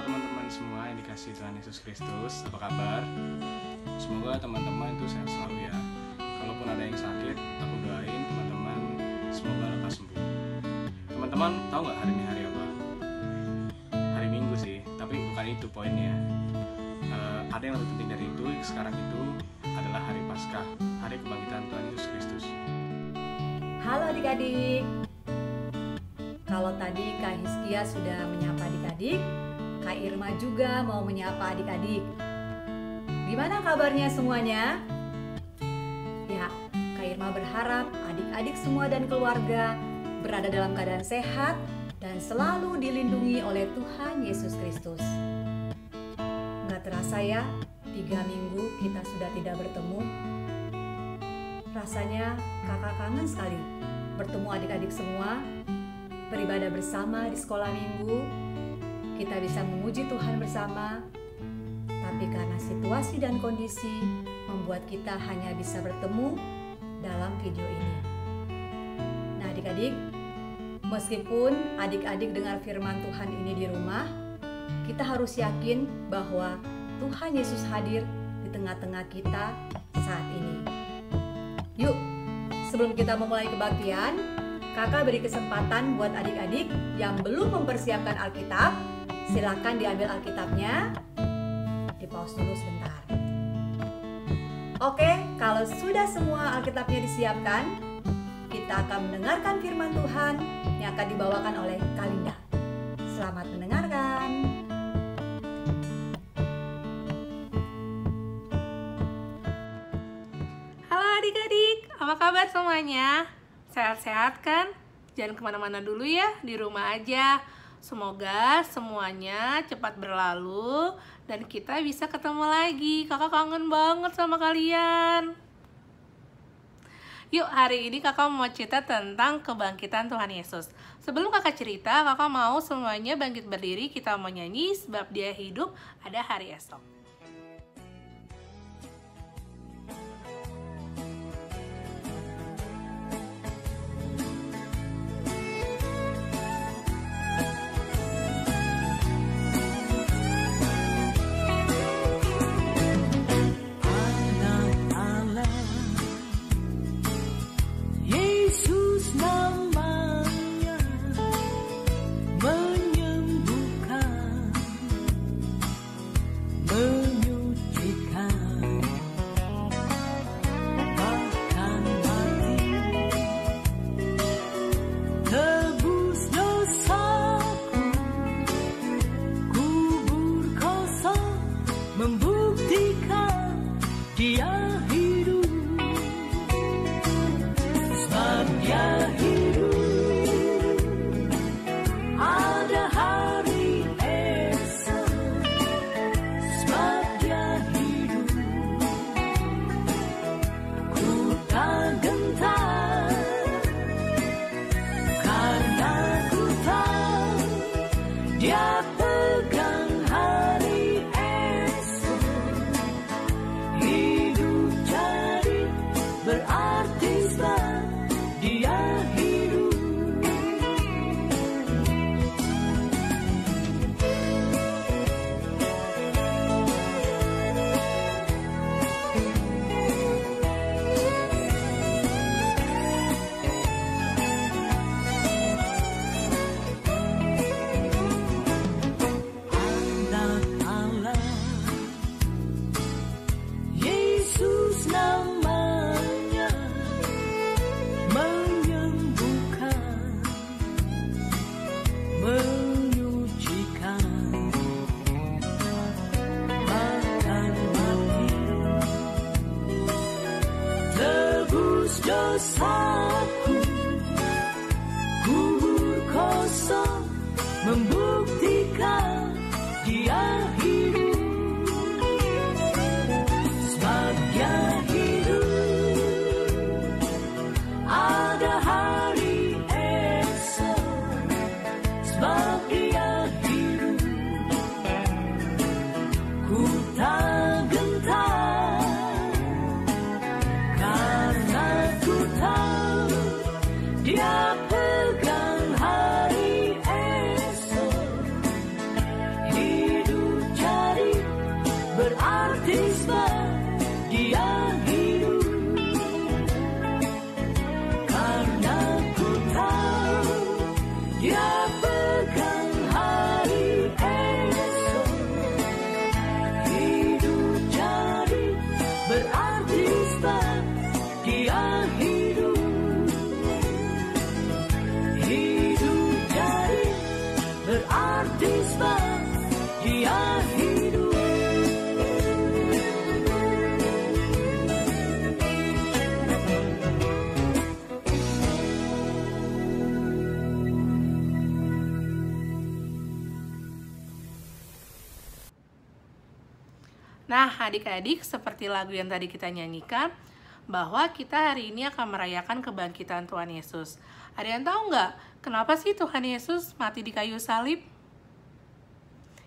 teman-teman semua yang dikasihi Tuhan Yesus Kristus. Apa kabar? Semoga teman-teman itu sehat selalu ya. Kalaupun ada yang sakit, aku doain teman-teman semoga lekas sembuh. Teman-teman tahu nggak hari ini hari apa? Hari Minggu sih, tapi bukan itu poinnya. Ada yang lebih penting dari itu. Sekarang itu adalah hari Paskah, hari kebangkitan Tuhan Yesus Kristus. Halo adik-adik. Kalau tadi Kak Hizkia sudah menyapa adik-adik, Kak Irma juga mau menyapa adik-adik. Gimana kabarnya semuanya? Ya, Kak Irma berharap adik-adik semua dan keluarga berada dalam keadaan sehat dan selalu dilindungi oleh Tuhan Yesus Kristus. Nggak terasa ya, 3 minggu kita sudah tidak bertemu. Rasanya kakak kangen sekali bertemu adik-adik semua, beribadah bersama di sekolah minggu. Kita bisa memuji Tuhan bersama, tapi karena situasi dan kondisi membuat kita hanya bisa bertemu dalam video ini. Nah adik-adik, meskipun adik-adik dengar firman Tuhan ini di rumah, kita harus yakin bahwa Tuhan Yesus hadir di tengah-tengah kita saat ini. Yuk, sebelum kita memulai kebaktian, kakak beri kesempatan buat adik-adik yang belum mempersiapkan Alkitab, silakan diambil Alkitabnya, di pause dulu sebentar. Oke, kalau sudah semua Alkitabnya disiapkan, kita akan mendengarkan firman Tuhan yang akan dibawakan oleh Kalinda. Selamat mendengarkan. Halo adik-adik, apa kabar semuanya? Sehat-sehat kan? Jangan kemana-mana dulu ya, di rumah aja. Semoga semuanya cepat berlalu dan kita bisa ketemu lagi. Kakak kangen banget sama kalian. Yuk, hari ini kakak mau cerita tentang kebangkitan Tuhan Yesus. Sebelum kakak cerita, kakak mau semuanya bangkit berdiri. Kita mau nyanyi sebab Dia hidup, ada hari esok. Dosaku kubur kosong membuktikan Dia hidup, sebab Dia hidup ada hari esok, sebab Dia hidup ku tak gentar. Dia pegang hari esok, mati sebab Dia hidup. Nah, adik-adik, seperti lagu yang tadi kita nyanyikan, bahwa kita hari ini akan merayakan kebangkitan Tuhan Yesus. Ada yang tahu nggak, kenapa sih Tuhan Yesus mati di kayu salib?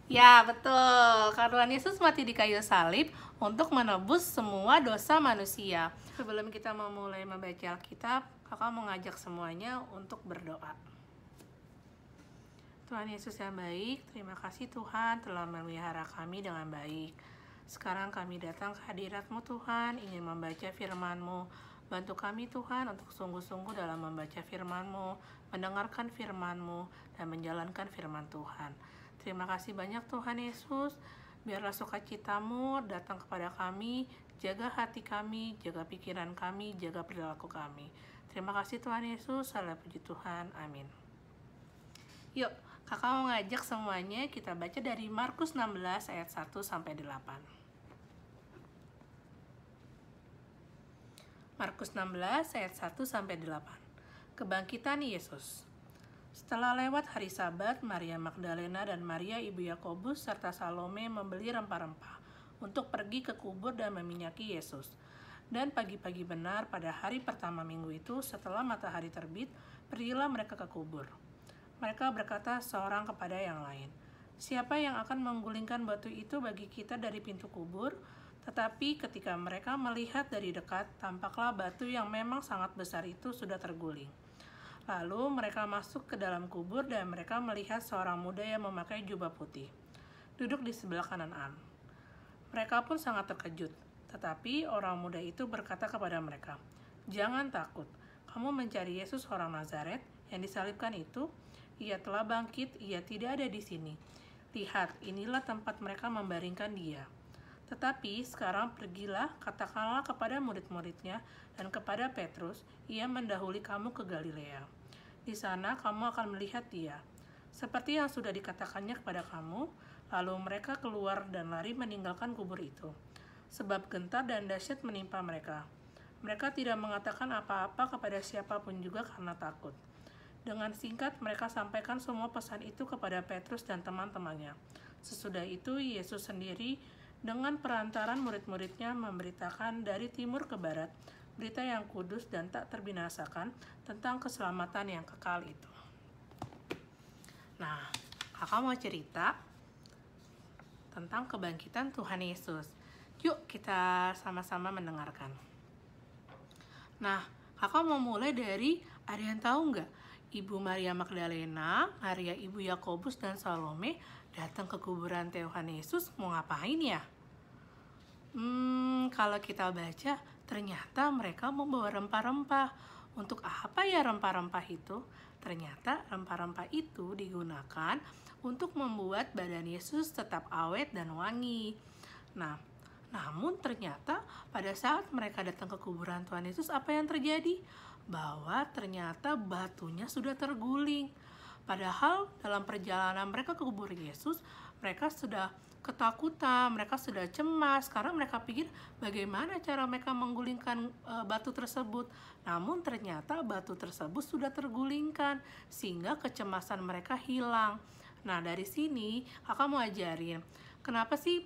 Ya, betul. Karena Tuhan Yesus mati di kayu salib untuk menebus semua dosa manusia. Sebelum kita memulai membaca Alkitab, kakak mau ngajak semuanya untuk berdoa. Tuhan Yesus yang baik, terima kasih Tuhan telah memelihara kami dengan baik. Sekarang kami datang ke hadirat-Mu Tuhan, ingin membaca firman-Mu. Bantu kami Tuhan untuk sungguh-sungguh dalam membaca firman-Mu, mendengarkan firman-Mu, dan menjalankan firman Tuhan. Terima kasih banyak Tuhan Yesus, biarlah sukacita-Mu datang kepada kami, jaga hati kami, jaga pikiran kami, jaga perilaku kami. Terima kasih Tuhan Yesus, salam puji Tuhan, amin. Yuk, kakak mau ngajak semuanya kita baca dari Markus 16 ayat 1-8. Markus 16 ayat 1-8. Kebangkitan Yesus. Setelah lewat hari Sabat, Maria Magdalena dan Maria ibu Yakobus serta Salome membeli rempah-rempah untuk pergi ke kubur dan meminyaki Yesus. Dan pagi-pagi benar pada hari pertama minggu itu, setelah matahari terbit, pergilah mereka ke kubur. Mereka berkata seorang kepada yang lain, "Siapa yang akan menggulingkan batu itu bagi kita dari pintu kubur?" Tetapi ketika mereka melihat dari dekat, tampaklah batu yang memang sangat besar itu sudah terguling. Lalu mereka masuk ke dalam kubur dan mereka melihat seorang muda yang memakai jubah putih, duduk di sebelah kanan An. Mereka pun sangat terkejut, tetapi orang muda itu berkata kepada mereka, "Jangan takut, kamu mencari Yesus orang Nazaret yang disalibkan itu. Ia telah bangkit, ia tidak ada di sini. Lihat, inilah tempat mereka membaringkan dia. Tetapi sekarang pergilah, katakanlah kepada murid-muridnya dan kepada Petrus, ia mendahului kamu ke Galilea. Di sana kamu akan melihat dia, seperti yang sudah dikatakannya kepada kamu." Lalu mereka keluar dan lari meninggalkan kubur itu, sebab gentar dan dahsyat menimpa mereka. Mereka tidak mengatakan apa-apa kepada siapapun juga karena takut. Dengan singkat mereka sampaikan semua pesan itu kepada Petrus dan teman-temannya. Sesudah itu Yesus sendiri dengan perantaran murid-muridnya memberitakan dari timur ke barat berita yang kudus dan tak terbinasakan tentang keselamatan yang kekal itu. Nah, kakak mau cerita tentang kebangkitan Tuhan Yesus. Yuk kita sama-sama mendengarkan. Nah, kakak mau mulai dari, ada yang tahu nggak? Ibu Maria Magdalena, Maria ibu Yakobus dan Salome datang ke kuburan Tuhan Yesus mau ngapain ya? Kalau kita baca, ternyata mereka membawa rempah-rempah. Untuk apa ya rempah-rempah itu? Ternyata rempah-rempah itu digunakan untuk membuat badan Yesus tetap awet dan wangi. Nah, namun ternyata pada saat mereka datang ke kuburan Tuhan Yesus, apa yang terjadi? Bahwa ternyata batunya sudah terguling. Padahal dalam perjalanan mereka ke kubur Yesus, mereka sudah ketakutan, mereka sudah cemas karena mereka pikir bagaimana cara mereka menggulingkan batu tersebut. Namun ternyata batu tersebut sudah tergulingkan sehingga kecemasan mereka hilang. Nah, dari sini kakak mau ajarin kenapa sih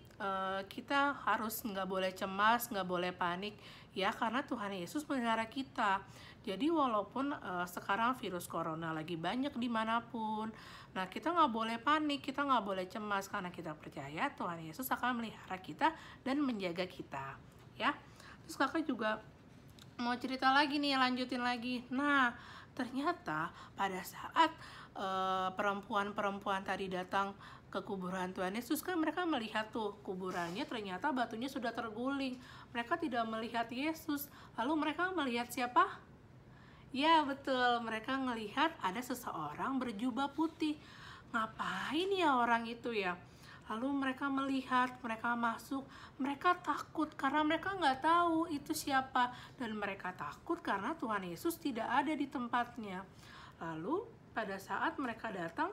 kita harus nggak boleh cemas, nggak boleh panik ya, karena Tuhan Yesus memelihara kita. Jadi walaupun sekarang virus corona lagi banyak dimanapun, nah kita nggak boleh panik, kita nggak boleh cemas karena kita percaya Tuhan Yesus akan memelihara kita dan menjaga kita, ya. Terus kakak juga mau cerita lagi nih, lanjutin lagi. Nah, ternyata pada saat perempuan-perempuan tadi datang ke kuburan Tuhan Yesus, kan mereka melihat tuh kuburannya ternyata batunya sudah terguling. Mereka tidak melihat Yesus, lalu mereka melihat siapa? Ya betul, mereka melihat ada seseorang berjubah putih. Ngapain ya orang itu ya? Lalu mereka melihat, mereka masuk, mereka takut karena mereka nggak tahu itu siapa. Dan mereka takut karena Tuhan Yesus tidak ada di tempatnya. Lalu pada saat mereka datang,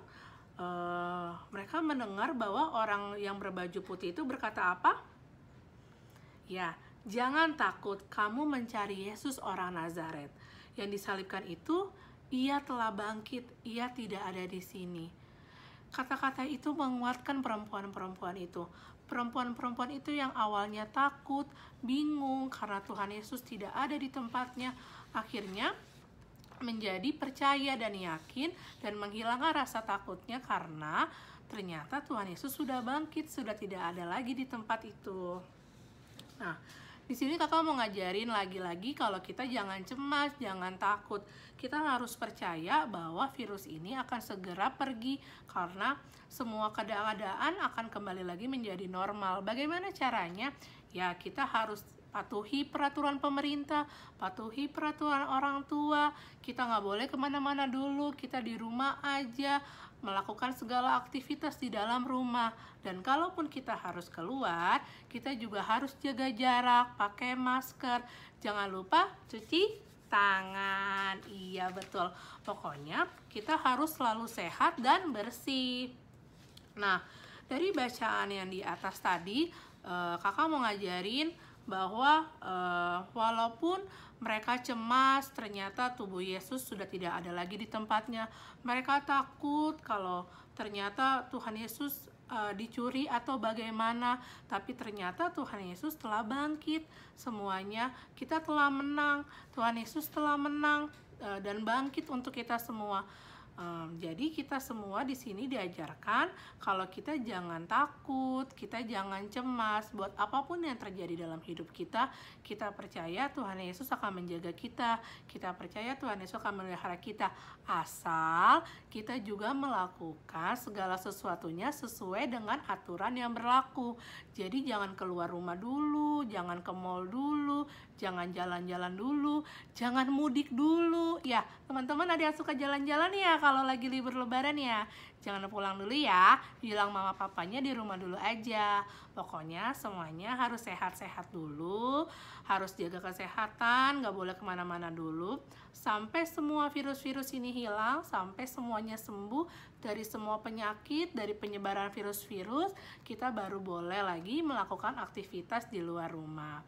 mereka mendengar bahwa orang yang berbaju putih itu berkata apa? Ya, jangan takut, kamu mencari Yesus orang Nazaret. Yang disalibkan itu, ia telah bangkit, ia tidak ada di sini. Kata-kata itu menguatkan perempuan-perempuan itu. Perempuan-perempuan itu yang awalnya takut, bingung karena Tuhan Yesus tidak ada di tempatnya, akhirnya menjadi percaya dan yakin dan menghilangkan rasa takutnya karena ternyata Tuhan Yesus sudah bangkit, sudah tidak ada lagi di tempat itu. Nah, di sini kakak mau ngajarin lagi-lagi kalau kita jangan cemas, jangan takut. Kita harus percaya bahwa virus ini akan segera pergi karena semua keadaan akan kembali lagi menjadi normal. Bagaimana caranya? Ya, kita harus patuhi peraturan pemerintah, patuhi peraturan orang tua. Kita nggak boleh kemana-mana dulu, kita di rumah aja, melakukan segala aktivitas di dalam rumah. Dan kalaupun kita harus keluar, kita juga harus jaga jarak, pakai masker. Jangan lupa cuci tangan. Iya betul, pokoknya kita harus selalu sehat dan bersih. Nah, dari bacaan yang di atas tadi, kakak mau ngajarin bahwa walaupun mereka cemas, ternyata tubuh Yesus sudah tidak ada lagi di tempatnya. Mereka takut kalau ternyata Tuhan Yesus dicuri atau bagaimana, tapi ternyata Tuhan Yesus telah bangkit. Semuanya kita telah menang, Tuhan Yesus telah menang dan bangkit untuk kita semua. Jadi kita semua di sini diajarkan kalau kita jangan takut, kita jangan cemas buat apapun yang terjadi dalam hidup kita. Kita percaya Tuhan Yesus akan menjaga kita, kita percaya Tuhan Yesus akan memelihara kita, asal kita juga melakukan segala sesuatunya sesuai dengan aturan yang berlaku. Jadi jangan keluar rumah dulu, jangan ke mall dulu, jangan jalan-jalan dulu, jangan mudik dulu. Ya, teman-teman ada yang suka jalan-jalan ya kalau lagi libur lebaran ya. Jangan pulang dulu ya, bilang mama papanya di rumah dulu aja. Pokoknya semuanya harus sehat-sehat dulu, harus jaga kesehatan, gak boleh kemana-mana dulu. Sampai semua virus-virus ini hilang, sampai semuanya sembuh dari semua penyakit, dari penyebaran virus-virus, kita baru boleh lagi melakukan aktivitas di luar rumah.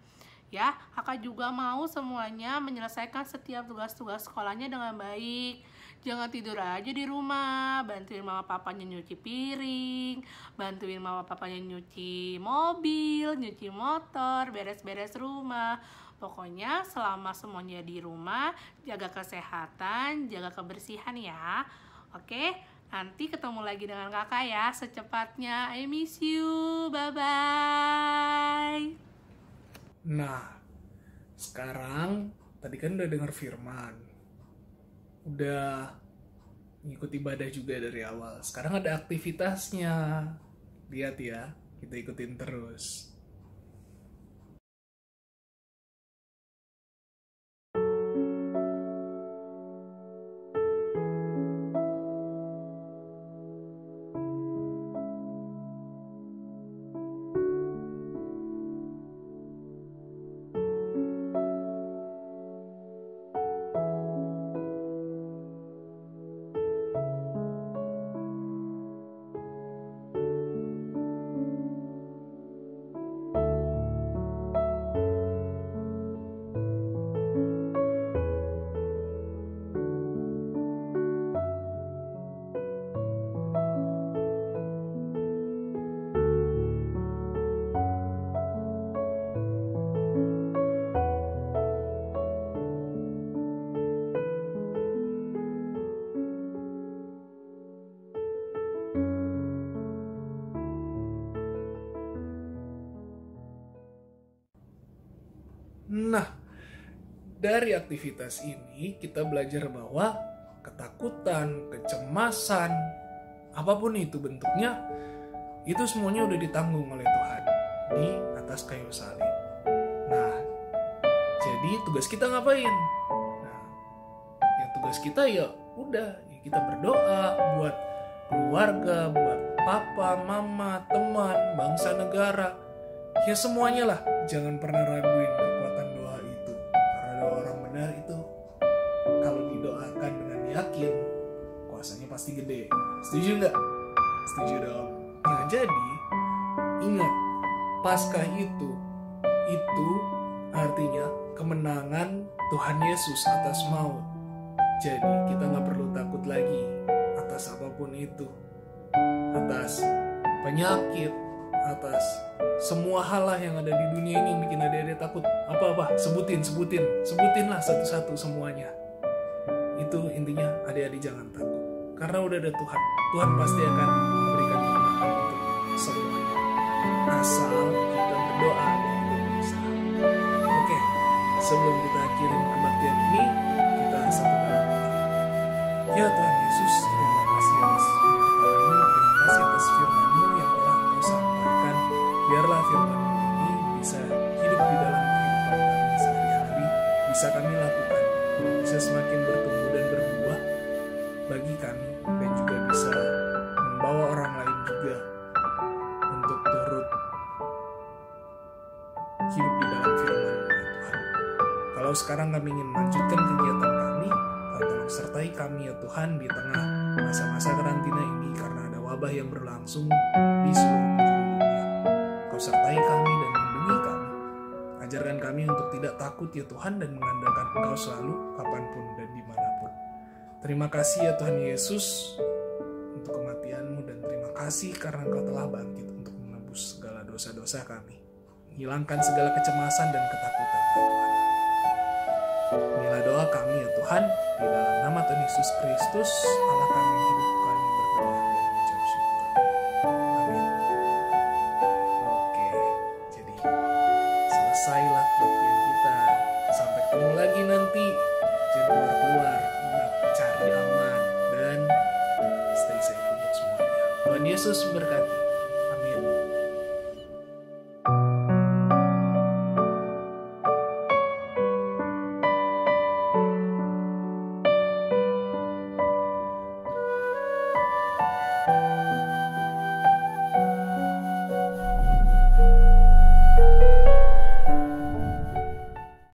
Ya, kakak juga mau semuanya menyelesaikan setiap tugas-tugas sekolahnya dengan baik. Jangan tidur aja di rumah, bantuin mama papanya nyuci piring, bantuin mama papanya nyuci mobil, nyuci motor, beres-beres rumah. Pokoknya selama semuanya di rumah, jaga kesehatan, jaga kebersihan ya. Oke, nanti ketemu lagi dengan kakak ya secepatnya. I miss you, bye-bye. Nah, sekarang tadi kan udah dengar firman, udah ngikut ibadah juga dari awal. Sekarang ada aktivitasnya. Lihat ya, kita ikutin terus. Nah, dari aktivitas ini kita belajar bahwa ketakutan, kecemasan, apapun itu bentuknya, itu semuanya udah ditanggung oleh Tuhan di atas kayu salib. Nah, jadi tugas kita ngapain? Nah, ya tugas kita ya udah, ya kita berdoa buat keluarga, buat papa, mama, teman, bangsa, negara. Ya semuanya lah, jangan pernah raguin kekuatan doa itu. Karena doa orang benar itu kalau didoakan dengan yakin, kuasanya pasti gede. Setuju nggak? Setuju dong. Nah, jadi ingat, Paskah itu artinya kemenangan Tuhan Yesus atas maut. Jadi kita nggak perlu takut lagi atas apapun itu, atas penyakit, atas semua hal lah yang ada di dunia ini yang bikin adik-adik takut. Apa-apa, sebutinlah satu-satu semuanya. Itu intinya, adik-adik jangan takut, karena udah ada Tuhan. Tuhan pasti akan memberikan kemenangan untuk semuanya, asal kita berdoa dan kita berusaha. Oke, sebelum kita akhiri kebaktian ini, kita satukan doa. Ya Tuhan Yesus, terima kasih atas penyertaan-Mu, terima kasih atas firman-Mu yang telah Engkau sampaikan. Biarlah firman-Mu ini bisa hidup di dalam kehidupan kami sehari-hari, bisa kami lakukan, bisa semakin bertumbuh dan berbuah bagi kami, dan juga bisa membawa orang lain juga untuk turut hidup di dalam firman-Mu ya Tuhan. Kalau sekarang kami ingin melanjutkan kegiatan kami, tolong sertai kami ya Tuhan di tengah masa-masa karantina ini, karena ada wabah yang berlangsung di seluruh penjuru dunia. Kau sertai kami dan lindungi kami. Ajarkan kami untuk tidak takut ya Tuhan, dan mengandalkan Engkau selalu, kapanpun dan dimanapun. Terima kasih ya Tuhan Yesus untuk kematian-Mu, dan terima kasih karena Engkau telah bangkit untuk menebus segala dosa-dosa kami. Hilangkan segala kecemasan dan ketakutan ya Tuhan. Inilah doa kami ya Tuhan, di dalam nama Tuhan Yesus Kristus, Allah kami yang hidup, kami berdoa dan mengucap syukur. Amin. Oke, jadi selesailah kebaktian kita. Sampai ketemu lagi nanti. Jangan keluar, ingat, cari aman, dan stay safe untuk semuanya. Tuhan Yesus memberkati.